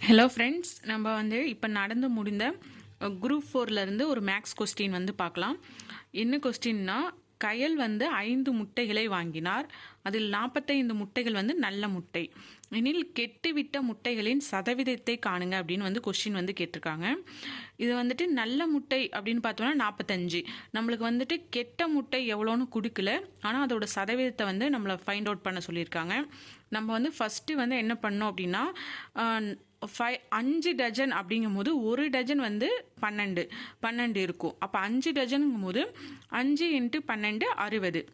Hello friends, நம்ம இப்போ நடந்து முடிந்த குரூப் 4லேருந்து ஒரு மேக்ஸ் கொஸ்டின் பார்க்கலாம். என்ன கொஸ்டின்னா, கயல் 5 முட்டைகளை வாங்கினார். அதில் 45 முட்டைகள் நல்ல முட்டை எனில் கெட்டுவிட்ட முட்டைகளின் சதவீதத்தை காணுங்க அப்படின்னு கொஸ்டின் கேட்டிருக்காங்க. இது நல்ல முட்டை அப்படின்னு பார்த்தோம்னா 45. நம்மளுக்கு கெட்ட முட்டை எவ்வளோன்னு கொடுக்கல, ஆனால் அதோட சதவீதத்தை நம்மளை ஃபைண்ட் அவுட் பண்ண சொல்லியிருக்காங்க. நம்ம ஃபஸ்ட்டு என்ன பண்ணோம் அப்படின்னா, 5 டஜன் அப்படிங்கும் போது ஒரு டஜன் 12 இருக்கும். அப்போ 5 டஜனுங்கும் போது 5 × 12 60.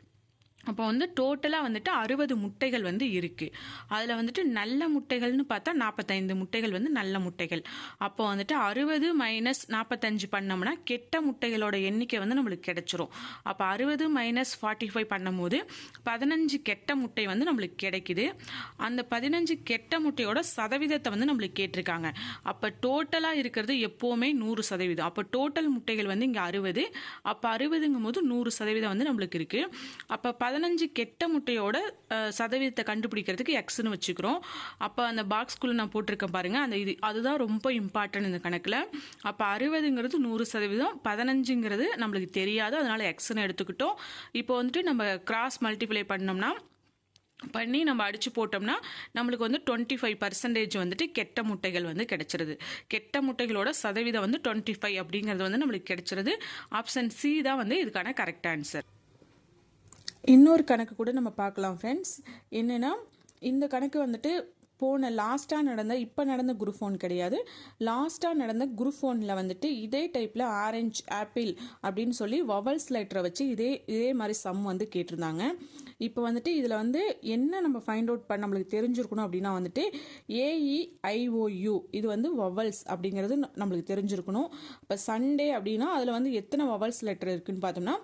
அப்போ டோட்டலாக 60 முட்டைகள் இருக்குது. அதில் நல்ல முட்டைகள்னு பார்த்தா 45 முட்டைகள் நல்ல முட்டைகள். அப்போ 60 - 45 பண்ணோம்னா கெட்ட முட்டைகளோட எண்ணிக்கை நம்மளுக்கு கிடைச்சிரும். அப்போ 60 - 45 பண்ணும்போது 15 கெட்ட முட்டை நம்மளுக்கு கிடைக்குது. அந்த 15 கெட்ட முட்டையோட சதவீதத்தை நம்மளுக்கு கேட்டிருக்காங்க. அப்போ டோட்டலாக இருக்கிறது எப்போவுமே 100%. அப்போ டோட்டல் முட்டைகள் இங்கே 60. அப்போ 60ங்கும் போது 100% நம்மளுக்கு இருக்குது. அப்போ 15 கெட்ட முட்டையோட சதவீதத்தை கண்டுபிடிக்கிறதுக்கு எக்ஸ்னு வச்சுக்கிறோம். அப்போ அந்த பாக்ஸ்குள்ளே நான் போட்டிருக்கேன் பாருங்கள், அதுதான் ரொம்ப இம்பார்ட்டன்ட் இந்த கணக்கில். அப்போ 60ங்கிறது 100%, 15ங்கிறது நம்மளுக்கு தெரியாது, அதனால எக்ஸ்னு எடுத்துக்கிட்டோம். இப்போ நம்ம கிராஸ் மல்டிப்ளை பண்ணி நம்ம அடிச்சு போட்டோம்னா நம்மளுக்கு 25% கெட்ட முட்டைகள் கிடைச்சிருது. கெட்ட முட்டைகளோட சதவீதம் 25 அப்படிங்கிறது நம்மளுக்கு கிடைச்சிருது. ஆப்ஷன் சி தான் இதுக்கான கரெக்ட் ஆன்சர். இன்னொரு கணக்கு கூட நம்ம பார்க்கலாம் ஃப்ரெண்ட்ஸ். என்னென்னா, இந்த கணக்கு போன லாஸ்ட்டாக நடந்த, இப்போ நடந்த குரூப் 1 கிடையாது, லாஸ்ட்டாக நடந்த குரூப் 1ல் இதே டைப்பில் ஆரஞ்சு ஆப்பிள் அப்படின்னு சொல்லி வவல்ஸ் லெட்டரை வச்சு இதே மாதிரி சம் கேட்டிருந்தாங்க. இப்போ இதில் என்ன நம்ம ஃபைண்ட் அவுட் பண்ண நம்மளுக்கு தெரிஞ்சிருக்கணும் அப்படின்னா AEIOU இது வவல்ஸ் அப்படிங்கிறது நம்மளுக்கு தெரிஞ்சிருக்கணும். இப்போ சண்டே அப்படின்னா அதில் எத்தனை வவல்ஸ் லெட்டர் இருக்குதுன்னு பார்த்தோம்னா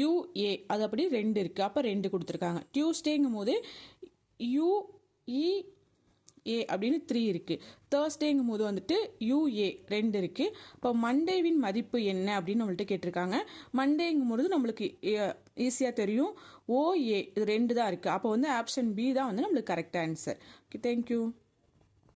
UA அது அப்படி 2 இருக்குது. அப்போ 2 கொடுத்துருக்காங்க. டியூஸ்டேங்கும் போது UE அப்படின்னு 3 இருக்குது. தேர்ஸ்டேங்கும் போது UA 2 இருக்குது. இப்போ மண்டேவின் மதிப்பு என்ன அப்படின்னு நம்மள்ட்ட கேட்டிருக்காங்க. மண்டேங்கும் போது நம்மளுக்கு ஈஸியாக தெரியும், OA இது 2 தான் இருக்குது. அப்போ ஆப்ஷன் பி தான் நம்மளுக்கு கரெக்ட் ஆன்சர். Okay, thank you.